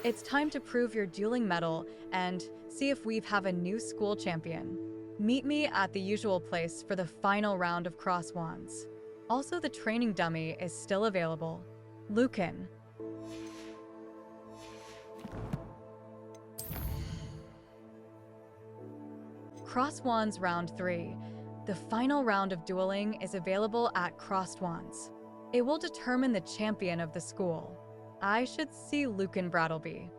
It's time to prove your dueling mettle and see if we have a new school champion. Meet me at the usual place for the final round of Cross Wands. Also, the training dummy is still available. Lucan. Cross Wands Round 3. The final round of dueling is available at Crossed Wands. It will determine the champion of the school. I should see Lucan Brattleby.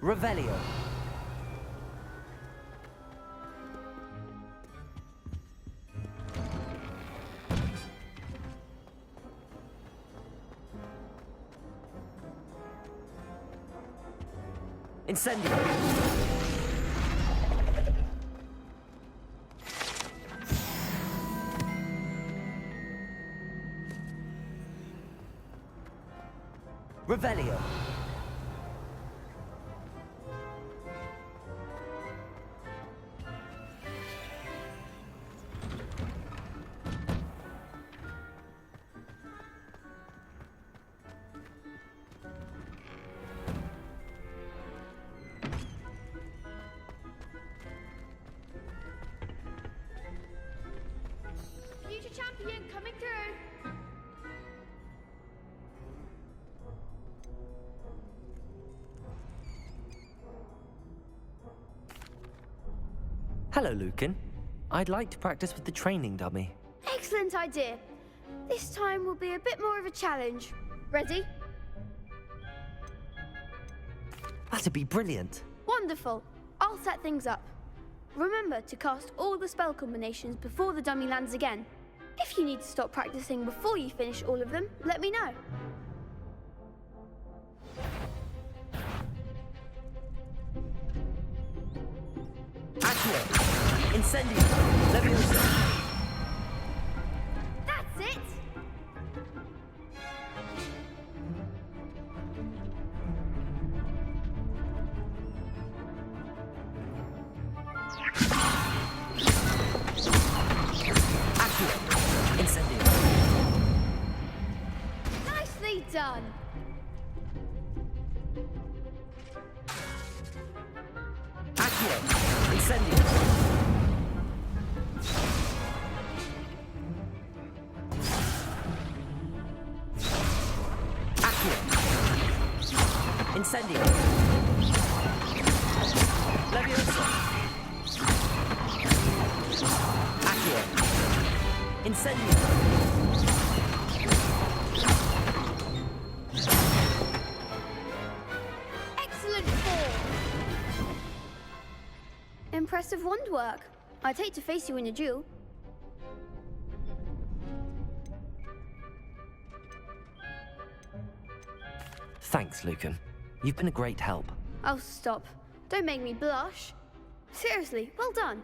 Revelio. Incendio. Revelio. Future champion coming through. Hello, Lucan. I'd like to practice with the training dummy. Excellent idea. This time will be a bit more of a challenge. Ready? That'd be brilliant. Wonderful. I'll set things up. Remember to cast all the spell combinations before the dummy lands again. If you need to stop practicing before you finish all of them, let me know. Accio. Incendio. Leviosa. That's it! Accio. Incendio. Nicely done! Accio. Incendio. Accio. Incendio. Leviosa. Accio. Incendio. Excellent form! Impressive wand work. I'd hate to face you in a duel. Thanks, Lucan. You've been a great help. Oh, stop. Don't make me blush. Seriously, well done.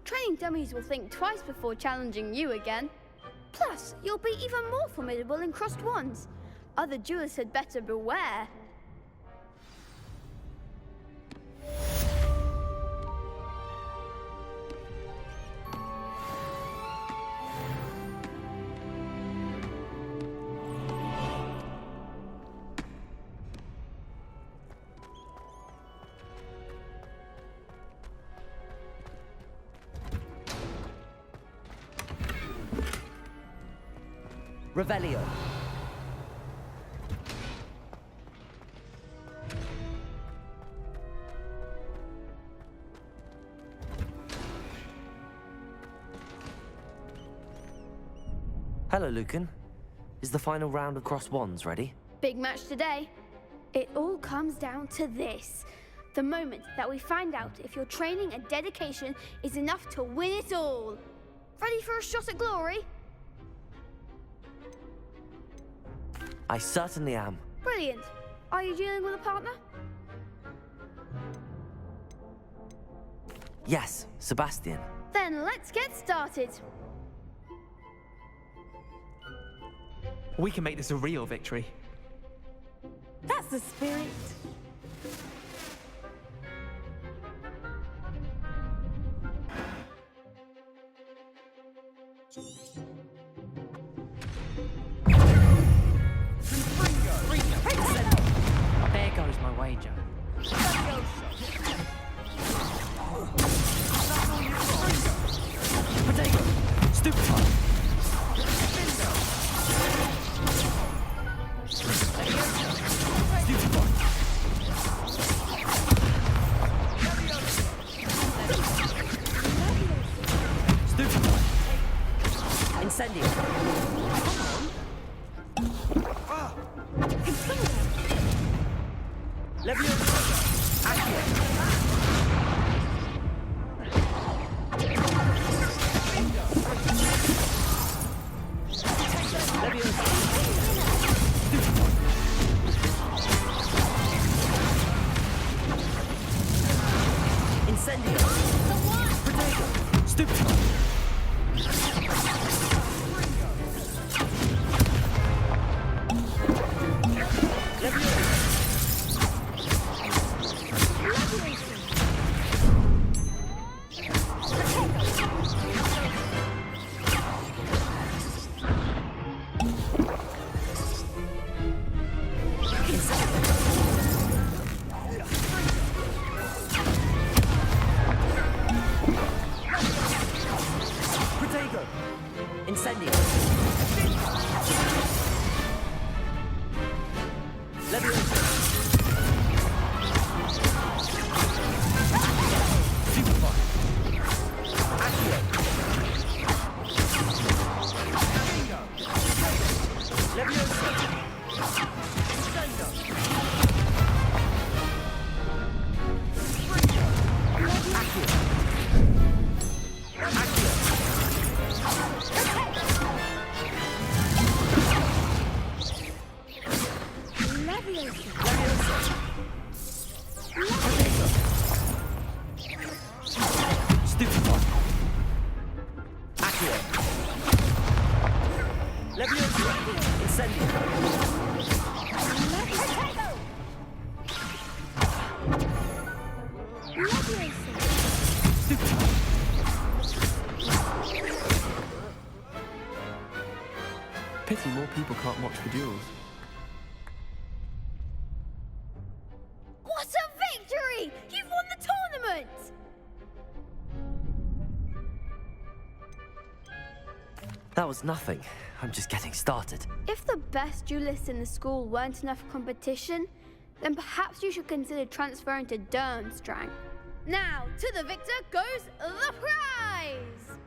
Training dummies will think twice before challenging you again. Plus, you'll be even more formidable in crossed wands. Other duelists had better beware. Revelio. Hello, Lucan. Is the final round of Cross Wands ready? Big match today. It all comes down to this. The moment that we find out if your training and dedication is enough to win it all. Ready for a shot at glory? I certainly am. Brilliant. Are you dealing with a partner? Yes, Sebastian. Then let's get started. We can make this a real victory. That's the spirit. There goes my wager. Potato! Stupefy! Incendio. Pity more people can't watch the duels. What a victory! You've won the tournament! That was nothing. I'm just getting started. If the best duelists in the school weren't enough competition, then perhaps you should consider transferring to Durmstrang. Now, to the victor goes the prize!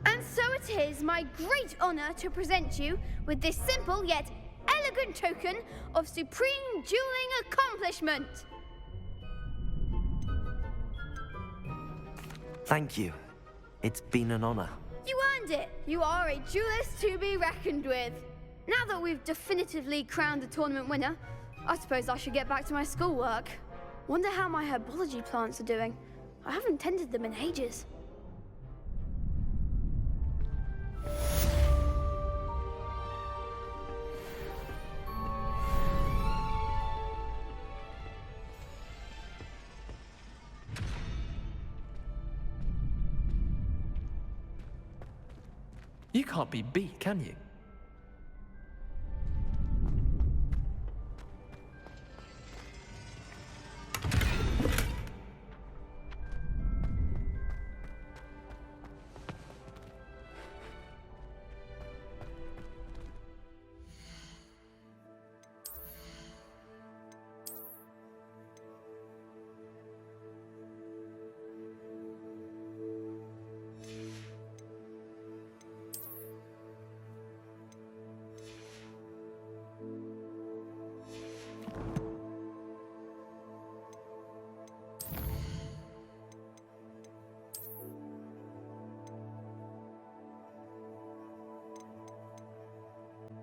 And so it is my great honor to present you with this simple yet elegant token of supreme dueling accomplishment. Thank you. It's been an honor. You earned it. You are a duelist to be reckoned with. Now that we've definitively crowned the tournament winner, I suppose I should get back to my schoolwork. Wonder how my herbology plants are doing. I haven't tended them in ages. You can't be beat, can you?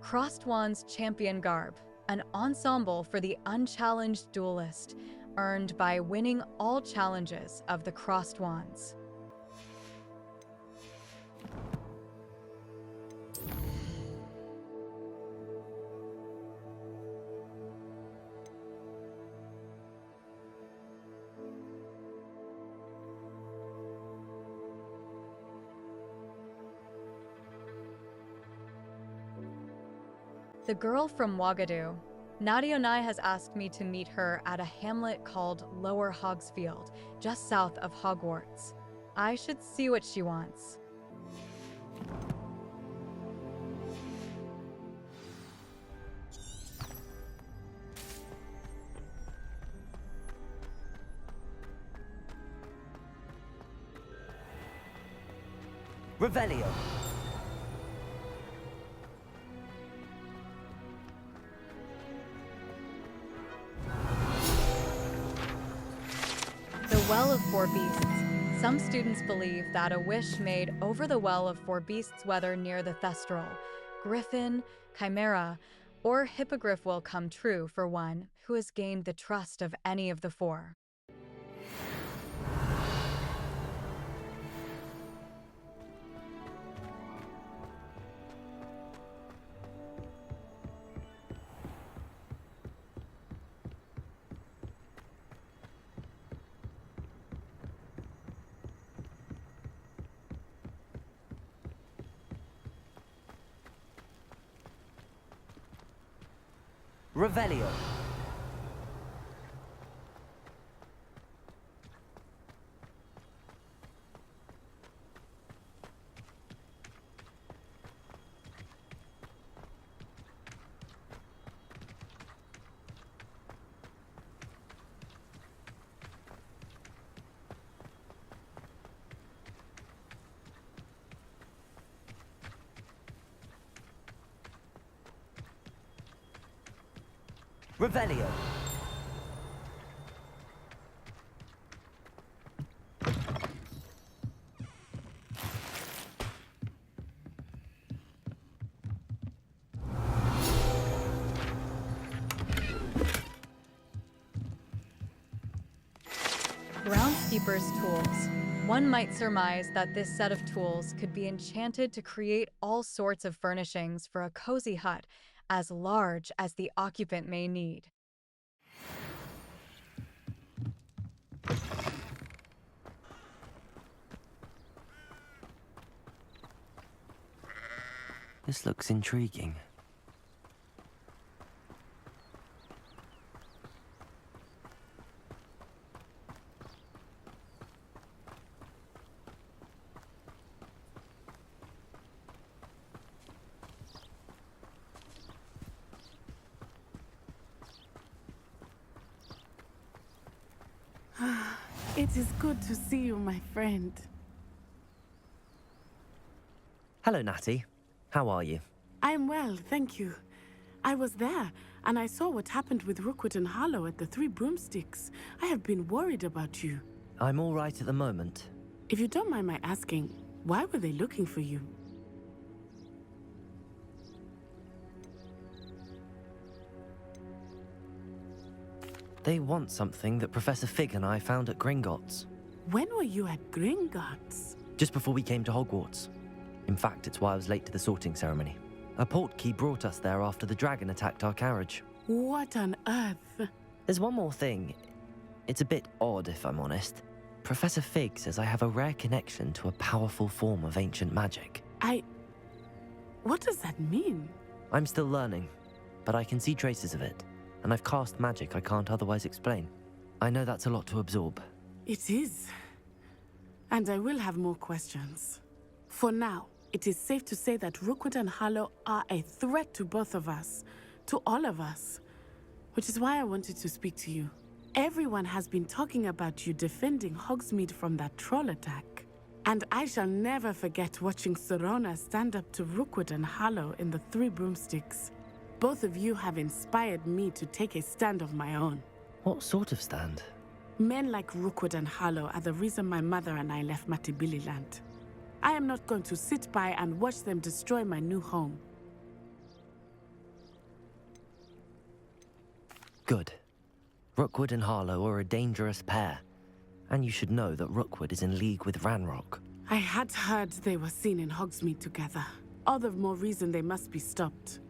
Crossed Wands Champion Garb, an ensemble for the unchallenged duelist, earned by winning all challenges of the Crossed Wands. The girl from Wagadu. Nadianai has asked me to meet her at a hamlet called Lower Hogsfield, just south of Hogwarts. I should see what she wants. Revelio. The Well of Four Beasts. Some students believe that a wish made over the Well of Four Beasts, whether near the Thestral, Griffin, Chimera, or Hippogriff, will come true for one who has gained the trust of any of the four. Revelio. Revelio. Groundskeeper's tools. One might surmise that this set of tools could be enchanted to create all sorts of furnishings for a cozy hut, as large as the occupant may need. This looks intriguing. It is good to see you, my friend. Hello, Natty. How are you? I'm well, thank you. I was there, and I saw what happened with Rookwood and Harlow at the Three Broomsticks. I have been worried about you. I'm all right at the moment. If you don't mind my asking, why were they looking for you? They want something that Professor Fig and I found at Gringotts. When were you at Gringotts? Just before we came to Hogwarts. In fact, it's why I was late to the sorting ceremony. A portkey brought us there after the dragon attacked our carriage. What on earth? There's one more thing. It's a bit odd, if I'm honest. Professor Fig says I have a rare connection to a powerful form of ancient magic. What does that mean? I'm still learning, but I can see traces of it, and I've cast magic I can't otherwise explain. I know that's a lot to absorb. It is. And I will have more questions. For now, it is safe to say that Rookwood and Harlow are a threat to both of us, to all of us. Which is why I wanted to speak to you. Everyone has been talking about you defending Hogsmeade from that troll attack. And I shall never forget watching Serona stand up to Rookwood and Harlow in the Three Broomsticks. Both of you have inspired me to take a stand of my own. What sort of stand? Men like Rookwood and Harlow are the reason my mother and I left Matibililand. I am not going to sit by and watch them destroy my new home. Good. Rookwood and Harlow are a dangerous pair. And you should know that Rookwood is in league with Ranrock. I had heard they were seen in Hogsmeade together. All the more reason they must be stopped.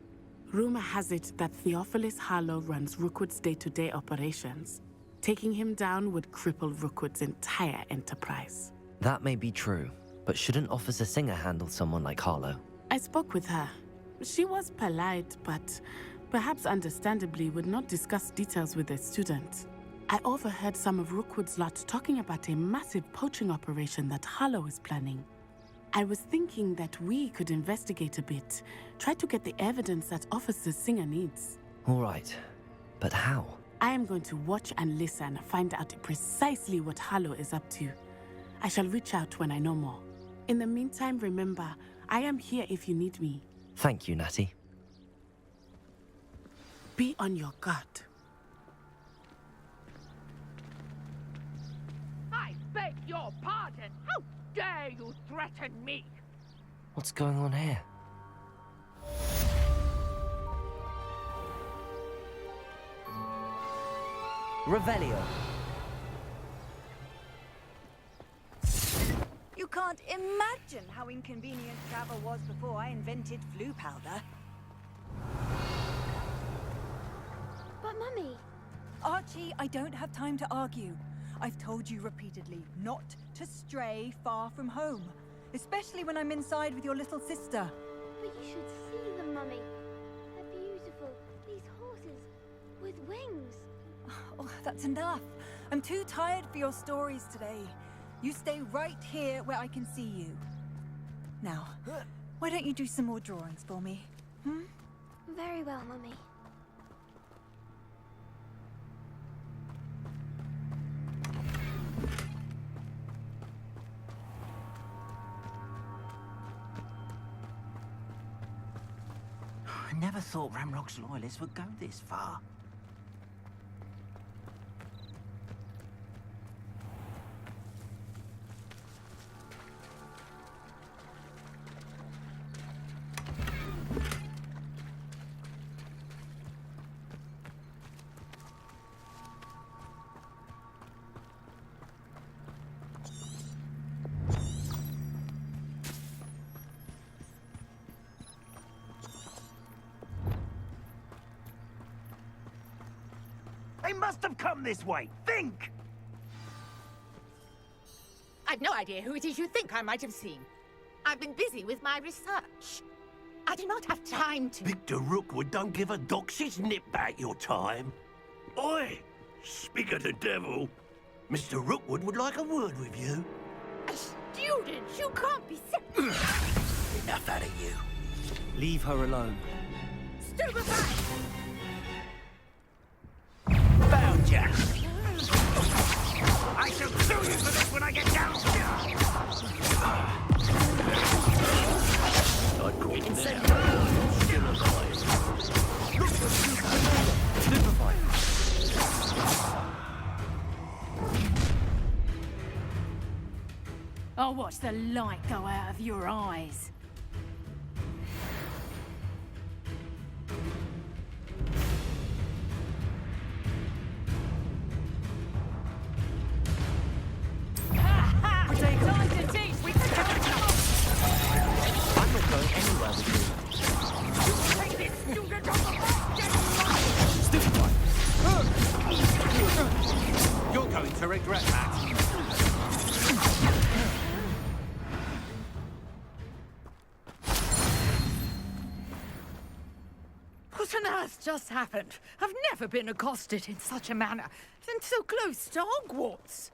Rumor has it that Theophilus Harlow runs Rookwood's day-to-day operations. Taking him down would cripple Rookwood's entire enterprise. That may be true, but shouldn't Officer Singer handle someone like Harlow? I spoke with her. She was polite, but perhaps understandably would not discuss details with a student. I overheard some of Rookwood's lot talking about a massive poaching operation that Harlow is planning. I was thinking that we could investigate a bit, try to get the evidence that Officer Singer needs. All right, but how? I am going to watch and listen, find out precisely what Harlow is up to. I shall reach out when I know more. In the meantime, remember, I am here if you need me. Thank you, Natty. Be on your guard. I beg your pardon. How dare you threaten me? What's going on here? Revelio. You can't imagine how inconvenient travel was before I invented flu powder. But Mummy, Archie, I don't have time to argue. I've told you repeatedly not to stray far from home, especially when I'm inside with your little sister. but you should see them, Mummy. They're beautiful. These horses with wings. Oh, that's enough. I'm too tired for your stories today. You stay right here where I can see you. Now, why don't you do some more drawings for me? Hmm? Very well, Mummy. I never thought Ranrock's loyalists would go this far. They must have come this way. Think! I've no idea who it is you think I might have seen. I've been busy with my research. I do not have time to... Victor Rookwood don't give a doxy's nip back your time. Oi! Speak of the devil. Mr. Rookwood would like a word with you. A student? You can't be serious. Enough out of you. Leave her alone. Stupefy! Found ya! I shall sue you for this when I get down here! Not quite now. Still alive. Look for Stupefy! I'll watch the light go out of your eyes. I'm not going anywhere with you. Take this student off the Stupefy! You're going to regret that. What on earth just happened? I've never been accosted in such a manner, and so close to Hogwarts.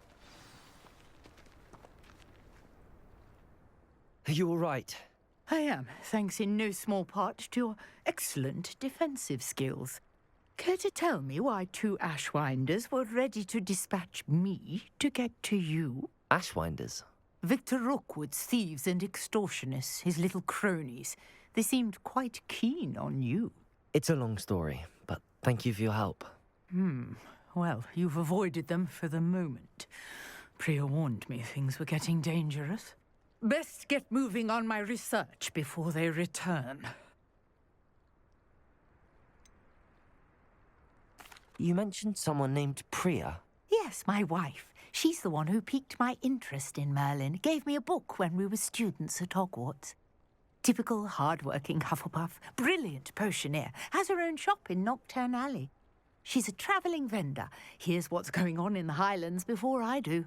Are you all right? I am, thanks in no small part to your excellent defensive skills. Care to tell me why two Ashwinders were ready to dispatch me to get to you? Ashwinders? Victor Rookwood's thieves and extortionists, his little cronies. They seemed quite keen on you. It's a long story, but thank you for your help. Well, you've avoided them for the moment. Priya warned me things were getting dangerous. Best get moving on my research before they return. You mentioned someone named Priya. Yes, my wife. She's the one who piqued my interest in Merlin, gave me a book when we were students at Hogwarts. Typical hard-working Hufflepuff, brilliant potioneer, has her own shop in Nocturne Alley. She's a travelling vendor. Hears what's going on in the Highlands before I do.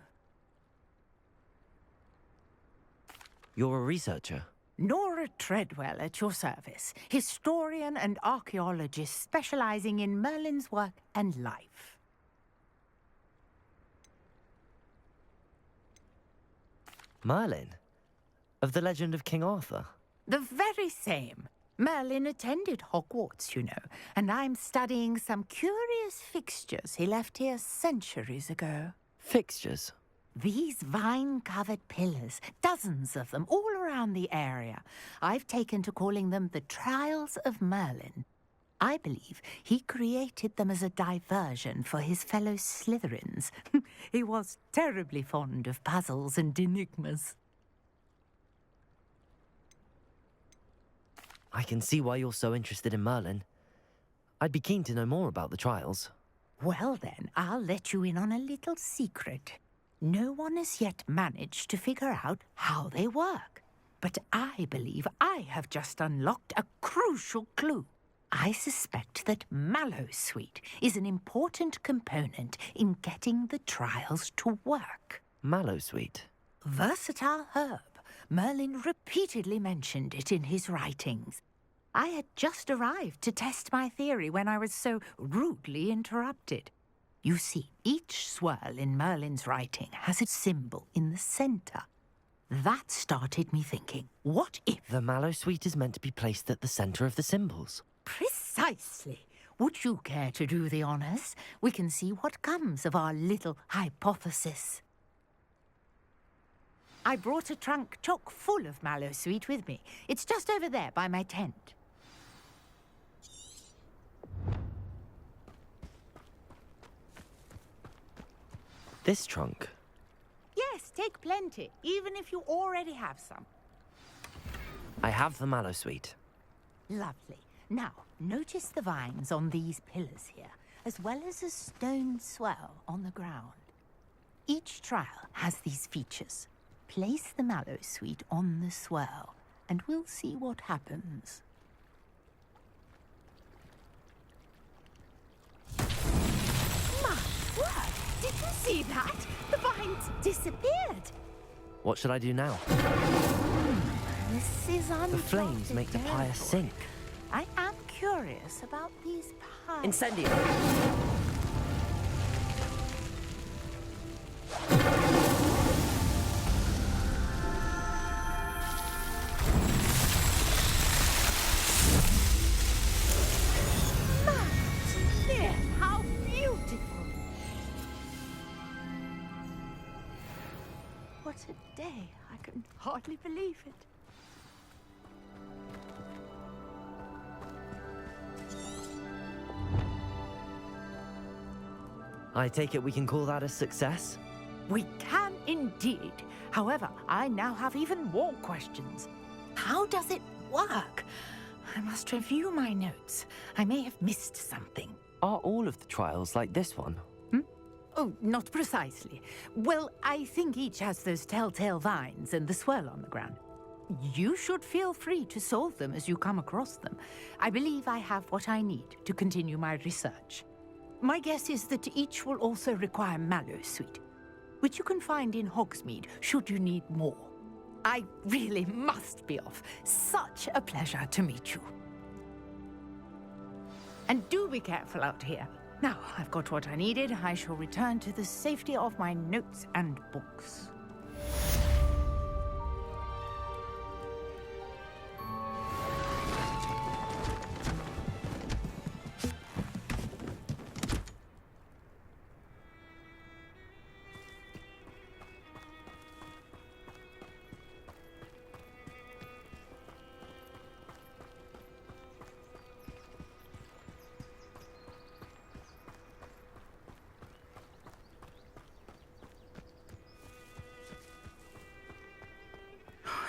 You're a researcher? Nora Treadwell at your service, historian and archaeologist specialising in Merlin's work and life. Merlin? Of the legend of King Arthur? The very same. Merlin attended Hogwarts, you know, and I'm studying some curious fixtures he left here centuries ago. Fixtures? These vine-covered pillars, dozens of them, all around the area. I've taken to calling them the Trials of Merlin. I believe he created them as a diversion for his fellow Slytherins. He was terribly fond of puzzles and enigmas. I can see why you're so interested in Merlin. I'd be keen to know more about the trials. Well then, I'll let you in on a little secret. No one has yet managed to figure out how they work. But I believe I have just unlocked a crucial clue. I suspect that Mallowsweet is an important component in getting the trials to work. Mallowsweet? Versatile herb. Merlin repeatedly mentioned it in his writings. I had just arrived to test my theory when I was so rudely interrupted. You see, each swirl in Merlin's writing has a symbol in the centre. That started me thinking, what if... The Mallowsweet is meant to be placed at the centre of the symbols. Precisely. Would you care to do the honours? We can see what comes of our little hypothesis. I brought a trunk chock full of Mallowsweet with me. It's just over there by my tent. This trunk? Yes, take plenty, even if you already have some. I have the Mallowsweet. Lovely. Now, notice the vines on these pillars here, as well as a stone swell on the ground. Each trial has these features. Place the Mallowsweet on the swirl, and we'll see what happens. My word! Did you see that? The vines disappeared! What should I do now? This is The flames make the pyre sink. I am curious about these pyres. Incendio. How beautiful! What a day. I can hardly believe it. I take it we can call that a success? We can indeed. However, I now have even more questions. How does it work? I must review my notes. I may have missed something. Are all of the trials like this one? Oh, not precisely. Well, I think each has those telltale vines and the swirl on the ground. You should feel free to solve them as you come across them. I believe I have what I need to continue my research. My guess is that each will also require Mallowsweet, which you can find in Hogsmeade should you need more. I really must be off. Such a pleasure to meet you. And do be careful out here. Now, I've got what I needed. I shall return to the safety of my notes and books.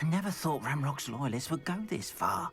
I never thought Ramrock's loyalists would go this far.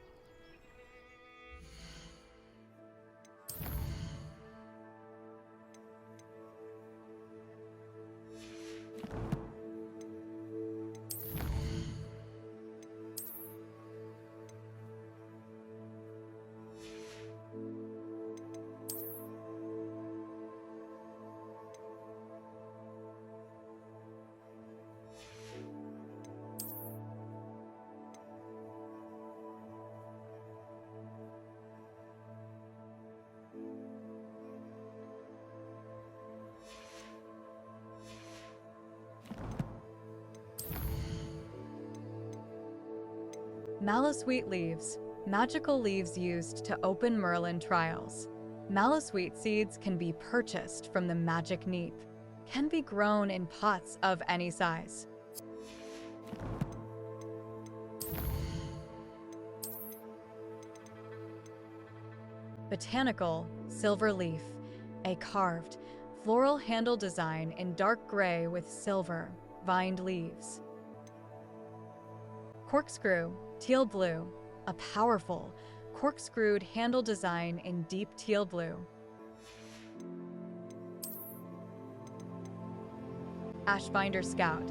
Mallowsweet leaves. Magical leaves used to open Merlin trials. Mallowsweet seeds can be purchased from the Magic Neep. Can be grown in pots of any size. Botanical silver leaf. A carved, floral handle design in dark gray with silver, vined leaves. Corkscrew, teal blue. A powerful, corkscrewed handle design in deep teal blue. Ashbinder Scout.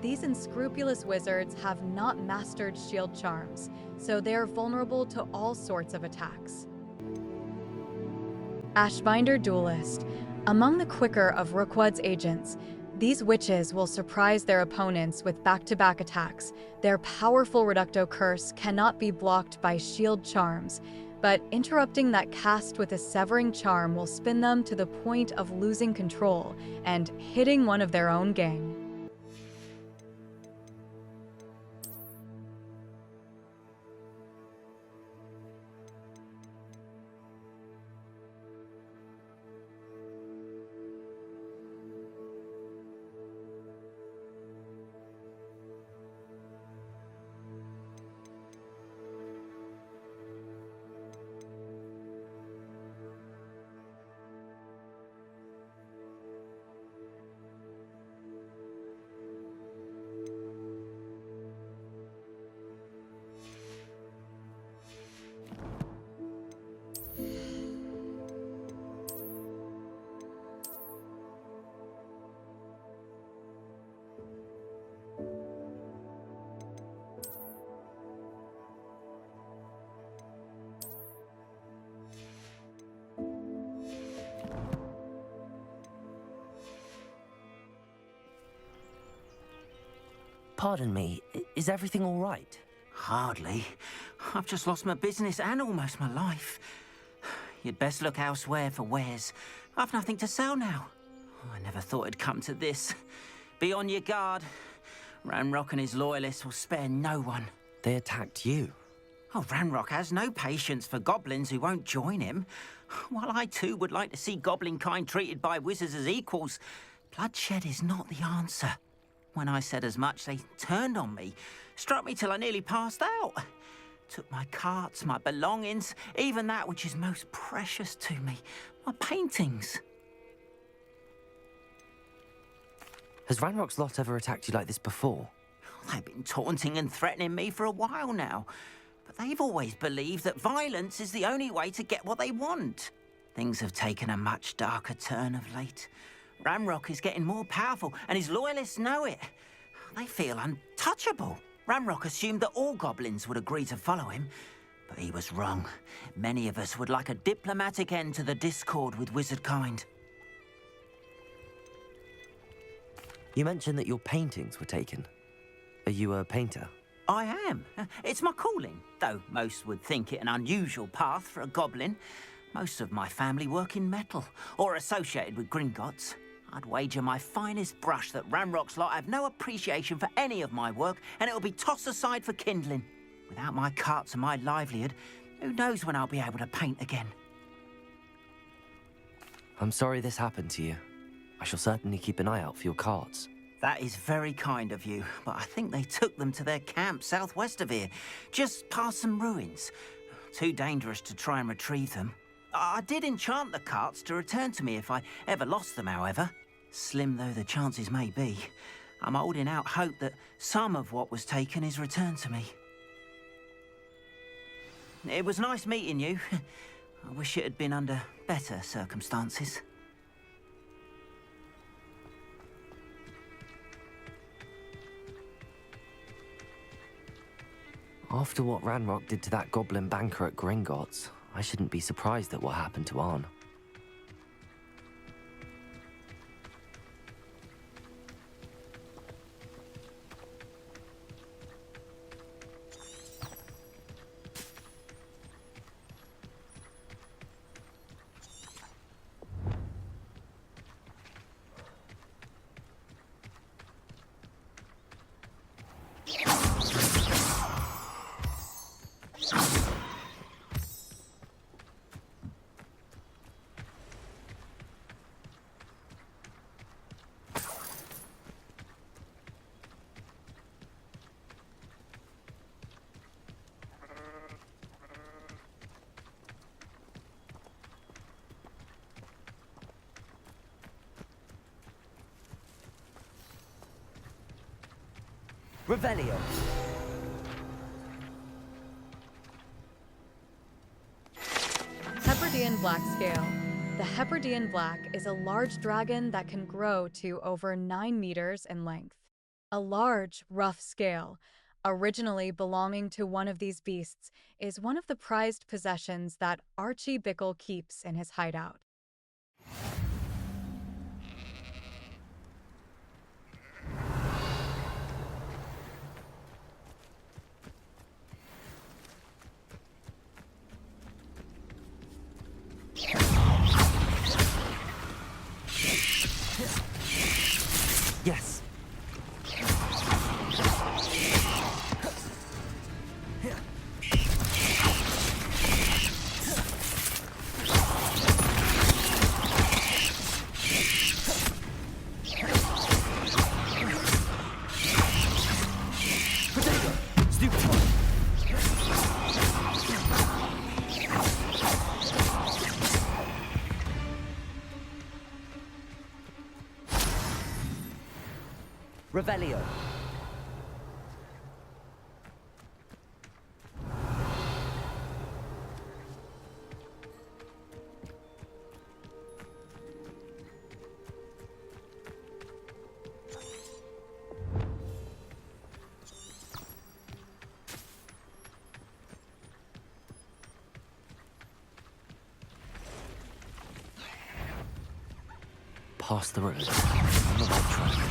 These unscrupulous wizards have not mastered shield charms, so they are vulnerable to all sorts of attacks. Ashbinder Duelist. Among the quicker of Rookwood's agents, these witches will surprise their opponents with back-to-back attacks. Their powerful Reducto curse cannot be blocked by shield charms, but interrupting that cast with a severing charm will spin them to the point of losing control and hitting one of their own gang. Pardon me, is everything all right? Hardly. I've just lost my business and almost my life. You'd best look elsewhere for wares. I've nothing to sell now. I never thought it'd come to this. Be on your guard. Ranrock and his loyalists will spare no one. They attacked you. Oh, Ranrock has no patience for goblins who won't join him. While I too would like to see goblin kind treated by wizards as equals, bloodshed is not the answer. When I said as much, they turned on me, struck me till I nearly passed out. Took my carts, my belongings, even that which is most precious to me, my paintings. Has Ranrock's lot ever attacked you like this before? They've been taunting and threatening me for a while now, but they've always believed that violence is the only way to get what they want. Things have taken a much darker turn of late. Ranrock is getting more powerful, and his loyalists know it. They feel untouchable. Ranrock assumed that all goblins would agree to follow him, but he was wrong. Many of us would like a diplomatic end to the discord with wizard kind. You mentioned that your paintings were taken. Are you a painter? I am. It's my calling, though most would think it an unusual path for a goblin. Most of my family work in metal, or associated with Gringotts. I'd wager my finest brush that Ranrock's lot have no appreciation for any of my work, and it'll be tossed aside for kindling. Without my carts and my livelihood, who knows when I'll be able to paint again. I'm sorry this happened to you. I shall certainly keep an eye out for your carts. That is very kind of you, but I think they took them to their camp southwest of here, just past some ruins. Too dangerous to try and retrieve them. I did enchant the carts to return to me if I ever lost them, however. Slim though the chances may be, I'm holding out hope that some of what was taken is returned to me. It was nice meeting you. I wish it had been under better circumstances. After what Ranrock did to that goblin banker at Gringotts, I shouldn't be surprised at what happened to Arn. Revelio. Hebridean Black Scale. The Hebridean Black is a large dragon that can grow to over 9 meters in length. A large, rough scale, originally belonging to one of these beasts, is one of the prized possessions that Archie Bickle keeps in his hideout. Yes. Revelio. Pass the road. On the right track.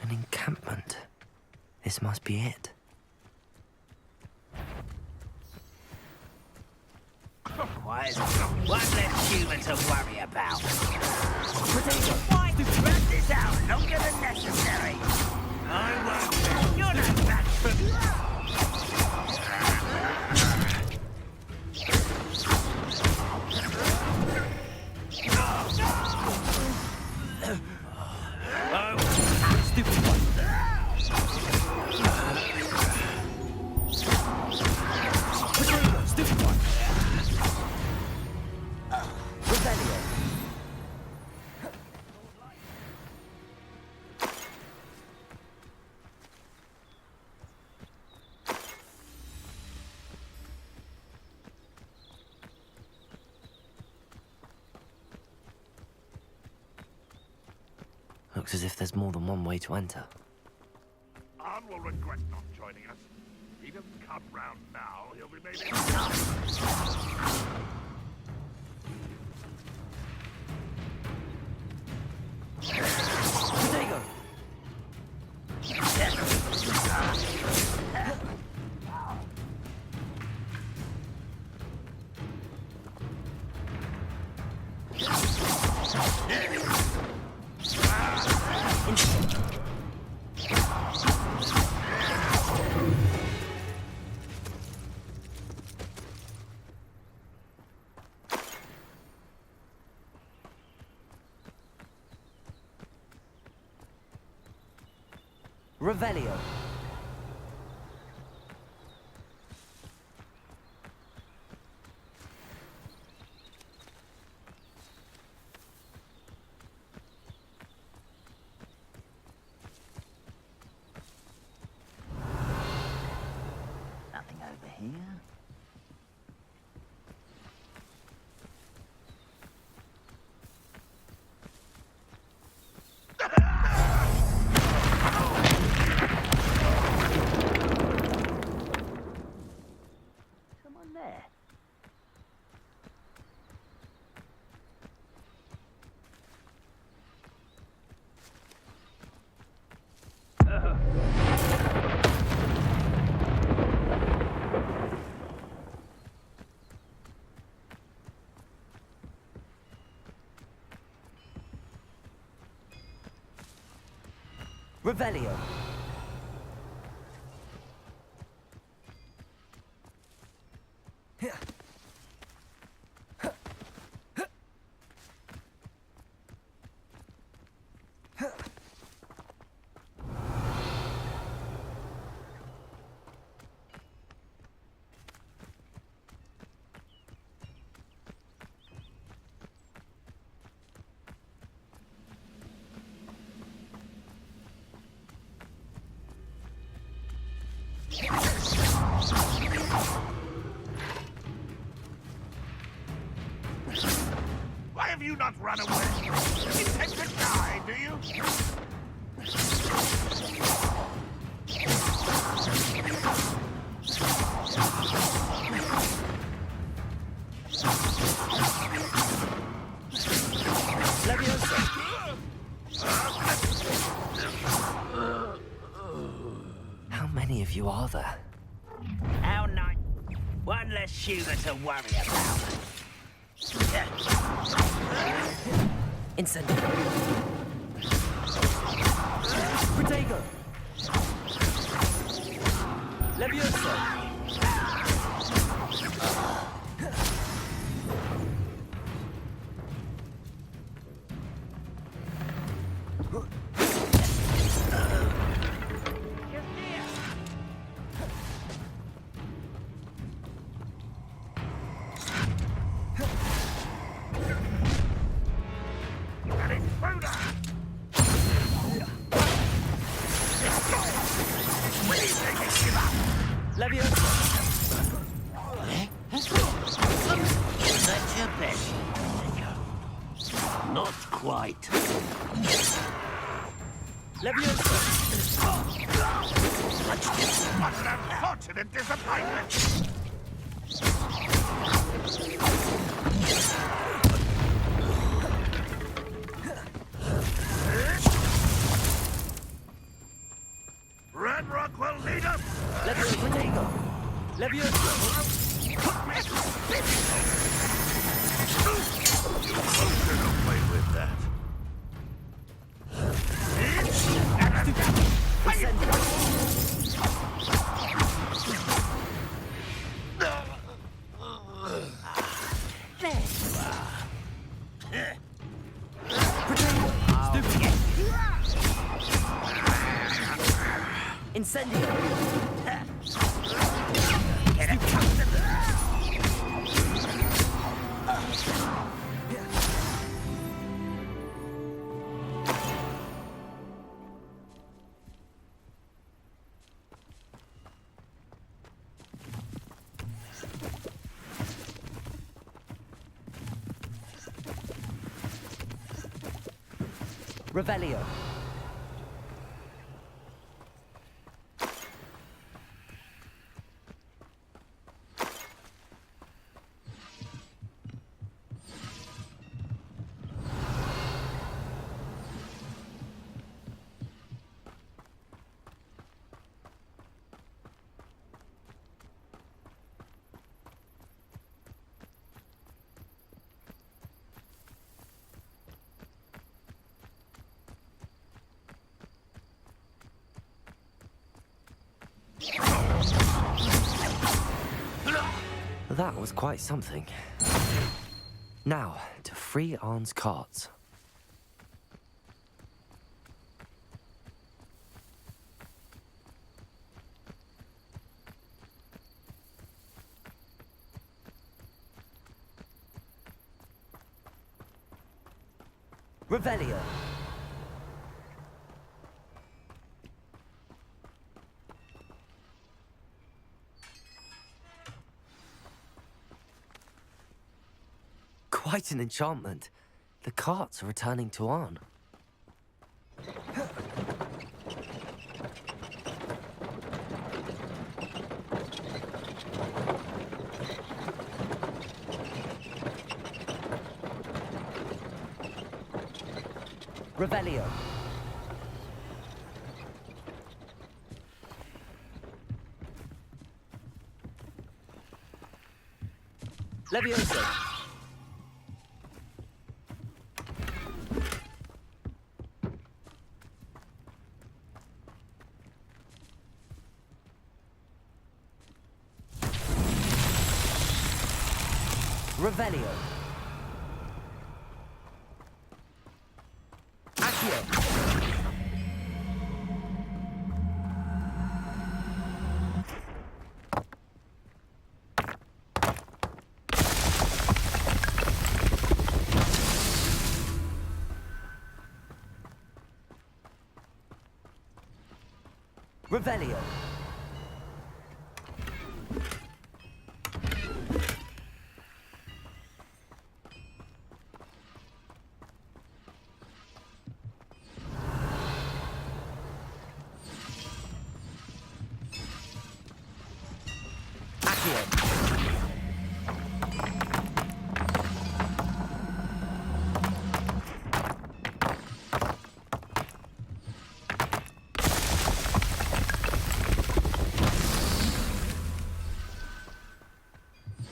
An encampment. This must be it. Why is one less human to worry about? Why spread this out longer than necessary? I won't. You're not back for me. Looks as if there's more than one way to enter. Arn will regret not joining us. If he doesn't come round now, he'll be maybe... Potato! Revelio. Nothing over here. Revelio. Why have you not run away? You intend to die, do you? How many of you are there? How nice. One less shooter to worry about. Incendio. Protego. Levioso. That's your best. Not quite. What an unfortunate disappointment! Ranrock will lead us! You folks get away with that. Incendio. Revelio. That was quite something. Now, to free Arn's carts. Revelio. Quite an enchantment. The carts are returning to Arn. Revelio. Levioso. Revelio. Accio. Revelio.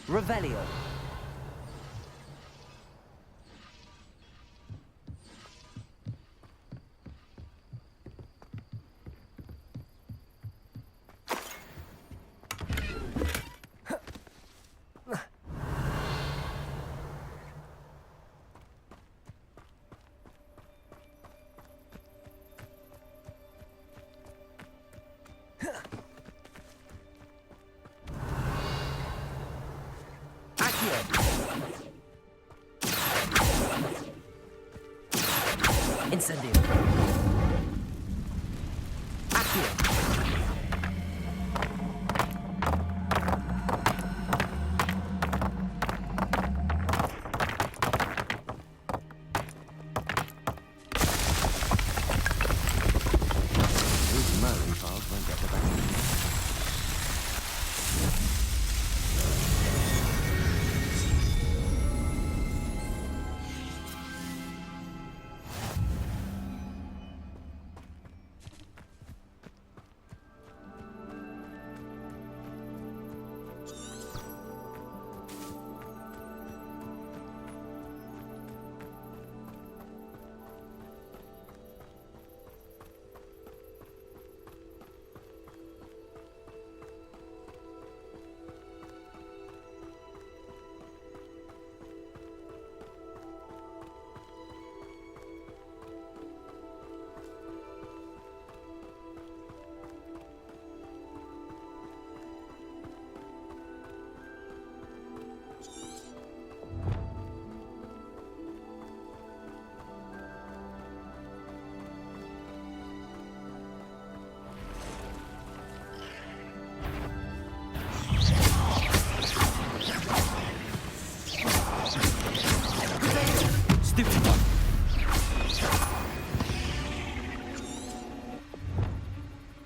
Revelio. Incendio. Accio. These Merlin trials won't get the best of me.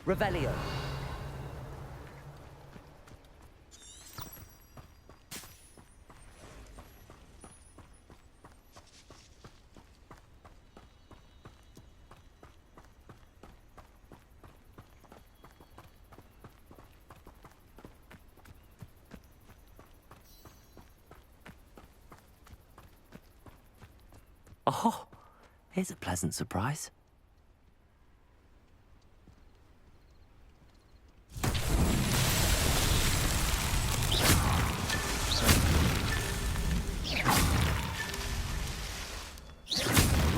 Revelio. Oh, here's a pleasant surprise.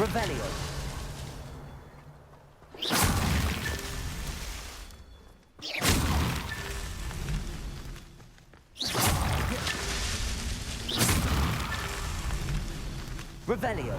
Revelio. Revelio.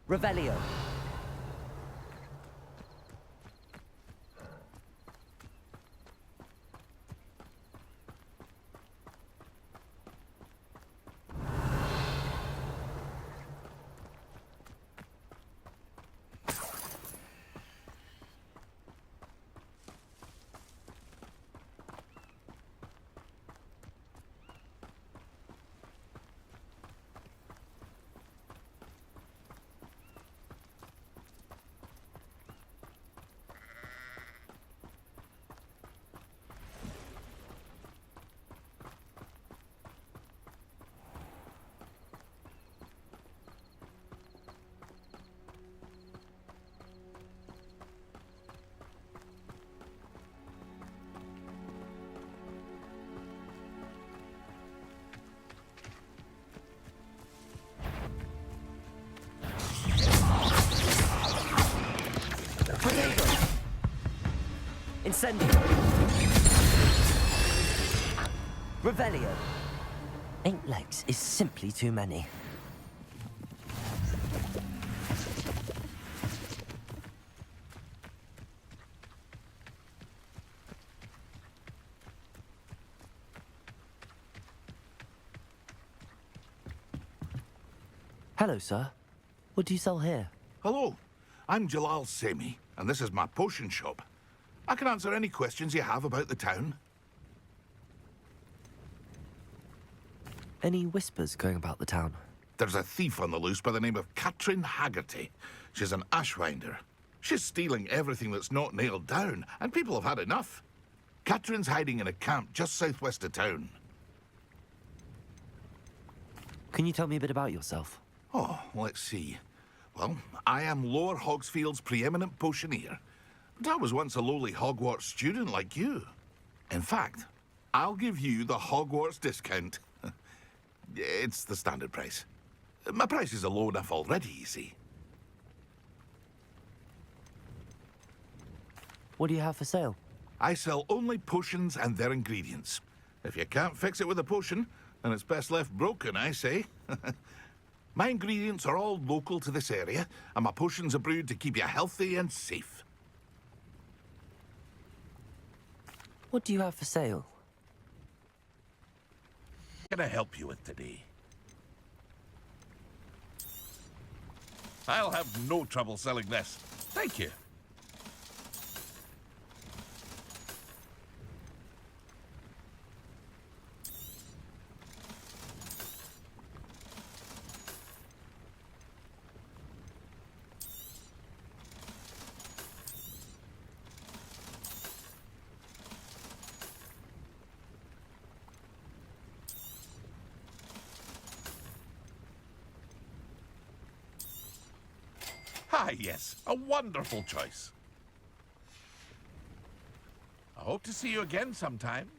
Revelio. Potato! Incendio! Revelio! 8 legs is simply too many. Hello, sir. What do you sell here? Hello, I'm Jalal Semi, and this is my potion shop. I can answer any questions you have about the town. Any whispers going about the town? There's a thief on the loose by the name of Katrin Haggerty. She's an ashwinder. She's stealing everything that's not nailed down, and people have had enough. Katrin's hiding in a camp just southwest of town. Can you tell me a bit about yourself? Oh, let's see. Well, I am Lower Hogsfield's preeminent potioneer. But I was once a lowly Hogwarts student like you. In fact, I'll give you the Hogwarts discount. It's the standard price. My prices are low enough already, you see. What do you have for sale? I sell only potions and their ingredients. If you can't fix it with a potion, then it's best left broken, I say. My ingredients are all local to this area, and my potions are brewed to keep you healthy and safe. What do you have for sale? What can I help you with today? I'll have no trouble selling this. Thank you. Ah, yes, a wonderful choice. I hope to see you again sometime.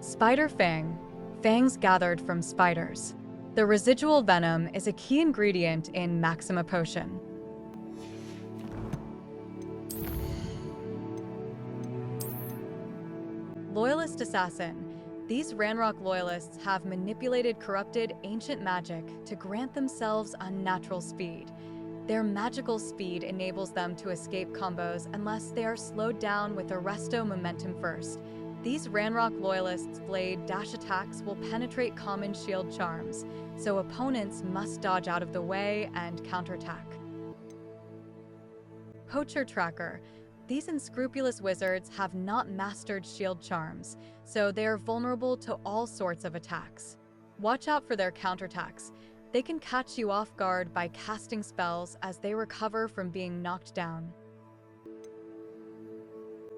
Spider Fang, fangs gathered from spiders. The residual venom is a key ingredient in Maxima Potion. Loyalist Assassin. These Ranrock loyalists have manipulated corrupted ancient magic to grant themselves unnatural speed. Their magical speed enables them to escape combos unless they are slowed down with Arresto Momentum first. These Ranrock Loyalists' blade dash attacks will penetrate common shield charms, so opponents must dodge out of the way and counterattack. Poacher Tracker. These unscrupulous wizards have not mastered shield charms, so they are vulnerable to all sorts of attacks. Watch out for their counterattacks. They can catch you off guard by casting spells as they recover from being knocked down.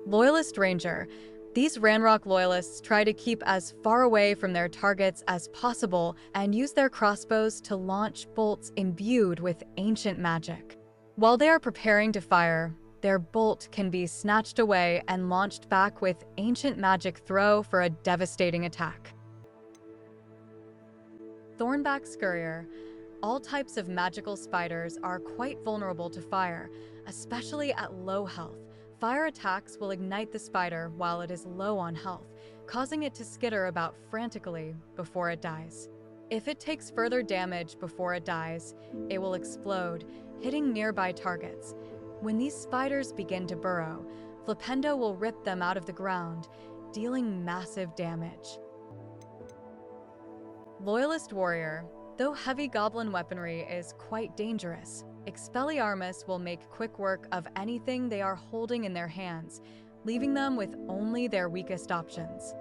Loyalist Ranger. These Ranrock loyalists try to keep as far away from their targets as possible and use their crossbows to launch bolts imbued with ancient magic. While they are preparing to fire, their bolt can be snatched away and launched back with ancient magic throw for a devastating attack. Thornback Scurrier. All types of magical spiders are quite vulnerable to fire, especially at low health. fire attacks will ignite the spider while it is low on health, causing it to skitter about frantically before it dies. If it takes further damage before it dies, it will explode, hitting nearby targets. When these spiders begin to burrow, Flipendo will rip them out of the ground, dealing massive damage. Loyalist Warrior. Though heavy goblin weaponry is quite dangerous, Expelliarmus will make quick work of anything they are holding in their hands, leaving them with only their weakest options.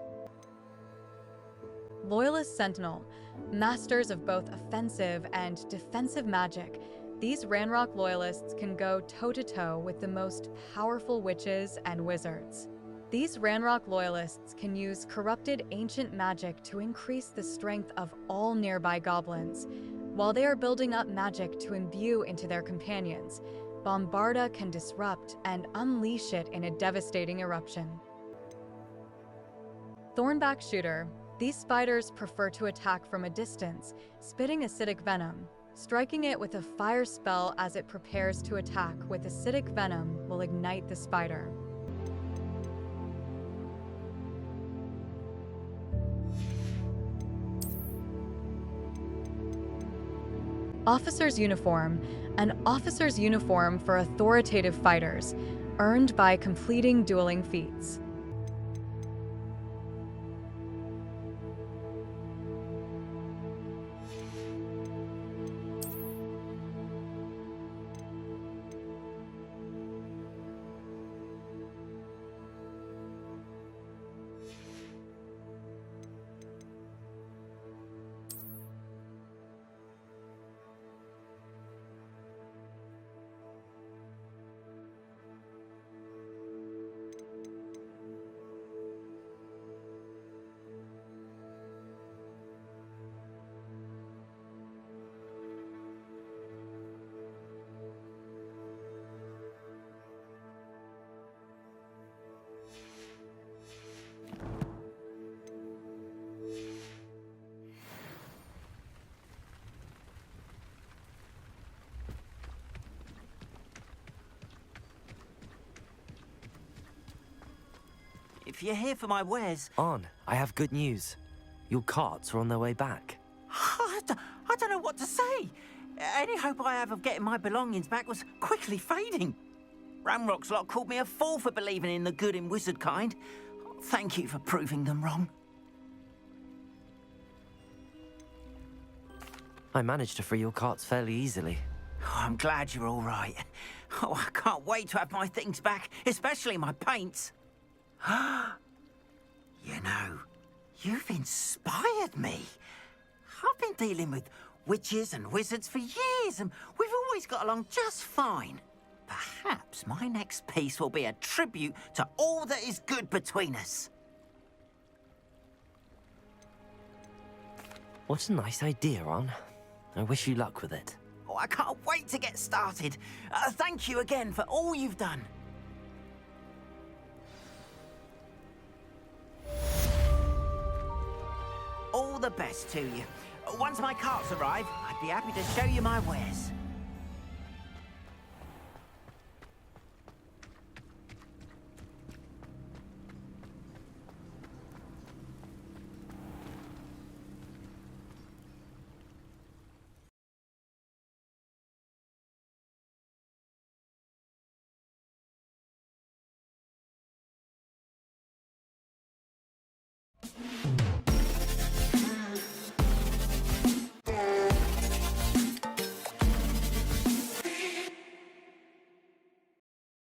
Loyalist Sentinel. Masters of both offensive and defensive magic, these Ranrock Loyalists can go toe-to-toe with the most powerful witches and wizards. These Ranrock Loyalists can use corrupted ancient magic to increase the strength of all nearby goblins. While they are building up magic to imbue into their companions, Bombarda can disrupt and unleash it in a devastating eruption. Thornback Shooter. These spiders prefer to attack from a distance, spitting acidic venom. Striking it with a fire spell as it prepares to attack with acidic venom will ignite the spider. Officer's Uniform. An officer's uniform for authoritative fighters, earned by completing dueling feats. If you're here for my wares... On, I have good news. Your carts are on their way back. I don't know what to say. Any hope I have of getting my belongings back was quickly fading. Ramrock's lot called me a fool for believing in the good in wizard kind. Thank you for proving them wrong. I managed to free your carts fairly easily. Oh, I'm glad you're all right. Oh, I can't wait to have my things back, especially my paints. You know, you've inspired me. I've been dealing with witches and wizards for years, and we've always got along just fine. Perhaps my next piece will be a tribute to all that is good between us. What a nice idea, Ron. I wish you luck with it. Oh, I can't wait to get started. Thank you again for all you've done. All the best to you. Once my carts arrive, I'd be happy to show you my wares.